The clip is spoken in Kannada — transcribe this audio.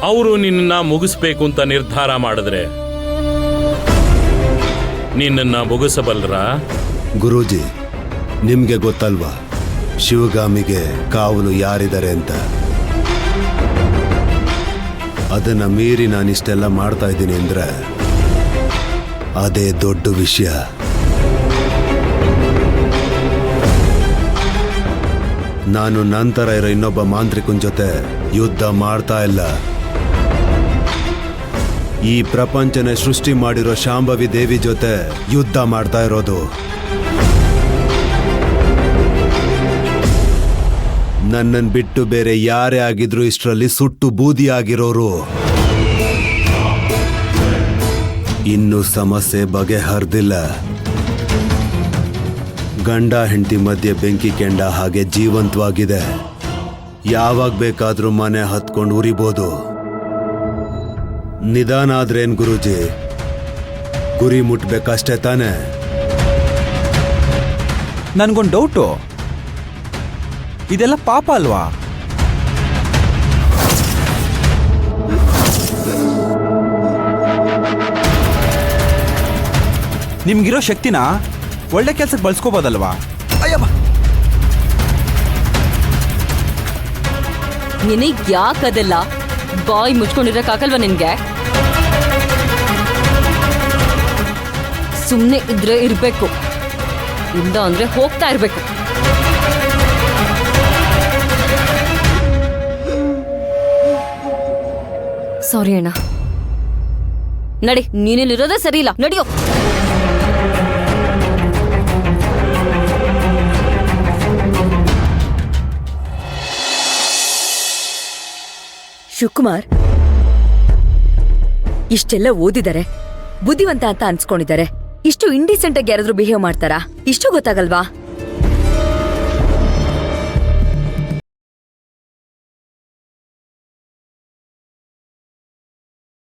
ಅವರು ನಿನ್ನ ಮುಗಿಸ್ಬೇಕು ಅಂತ ನಿರ್ಧಾರ ಮಾಡಿದ್ರೆ ನಿನ್ನನ್ನ ಮುಗಿಸಬಲ್ರಾ? ಗುರೂಜಿ, ನಿಮ್ಗೆ ಗೊತ್ತಲ್ವಾ ಶಿವಗಾಮಿಗೆ ಕಾವಲು ಯಾರಿದ್ದಾರೆ ಅಂತ? ಅದನ್ನ ಮೀರಿ ನಾನಿಷ್ಟೆಲ್ಲ ಮಾಡ್ತಾ ಇದ್ದೀನಿ ಅಂದ್ರೆ ಅದೇ ದೊಡ್ಡ ವಿಷಯ. ನಾನು ನಂತರ ಇರೋ ಇನ್ನೊಬ್ಬ ಮಾಂತ್ರಿಕನ ಜೊತೆ ಯುದ್ಧ ಮಾಡ್ತಾ ಇಲ್ಲ. ಈ ಪ್ರಪಂಚನ ಸೃಷ್ಟಿ ಮಾಡಿರೋ ಶಾಂಭವಿ ದೇವಿ ಜೊತೆ ಯುದ್ಧ ಮಾಡ್ತಾ ಇರೋದು. ನನ್ನನ್ನು ಬಿಟ್ಟು ಬೇರೆ ಯಾರೇ ಆಗಿದ್ರು ಇಷ್ಟರಲ್ಲಿ ಸುಟ್ಟು ಬೂದಿ ಆಗಿರೋರು. ಇನ್ನು ಸಮಸ್ಯೆ ಬಗೆಹರಿದಿಲ್ಲ. ಗಂಡ ಹೆಂಡತಿ ಮಧ್ಯೆ ಬೆಂಕಿ ಕೆಂಡ ಹಾಗೆ ಜೀವಂತವಾಗಿದೆ. ಯಾವಾಗ ಬೇಕಾದ್ರೂ ಮನೆ ಹತ್ಕೊಂಡು ಉರಿಬೋದು. ನಿಧಾನ ಆದ್ರೇನ್ ಗುರೂಜಿ, ಗುರಿ ಮುಟ್ಬೇಕಷ್ಟೇ ತಾನೆ. ನನ್ಗೊಂದು ಡೌಟು, ಇದೆಲ್ಲ ಪಾಪ ಅಲ್ವಾ? ನಿಮ್ಗಿರೋ ಶಕ್ತಿನ ಒಳ್ಳೆ ಕೆಲ್ಸಕ್ಕೆ ಬಳಸ್ಕೋಬೋದಲ್ವಾ? ಅಯ್ಯಮ್ಮ, ನಿನಗ್ ಯಾಕದೆಲ್ಲ? ಬಾಯ್ ಮುಚ್ಕೊಂಡಿರಕ್ಕಾಗಲ್ವಾ ನಿನ್ಗೆ? ಸುಮ್ನೆ ಇದ್ರೆ ಇರ್ಬೇಕು, ಇಲ್ಲ ಅಂದ್ರೆ ಹೋಗ್ತಾ ಇರ್ಬೇಕು. ಸಾರಿ ಅಣ್ಣ, ನಡಿ, ನೀನಿಲ್ಲಿರೋದೇ ಸರಿ ಇಲ್ಲ, ನಡಿಯೋ. ಶಿವಕುಮಾರ್ ಇಷ್ಟೆಲ್ಲ ಓದಿದ್ದಾರೆ, ಬುದ್ಧಿವಂತ ಅಂತ ಅನ್ಸ್ಕೊಂಡಿದ್ದಾರೆ. ಇಷ್ಟು ಇಂಡಿಸೆಂಟ್ ಆಗಿ ಯಾರಾದ್ರೂ ಬಿಹೇವ್ ಮಾಡ್ತಾರಾ? ಇಷ್ಟು ಗೊತ್ತಾಗಲ್ವಾ?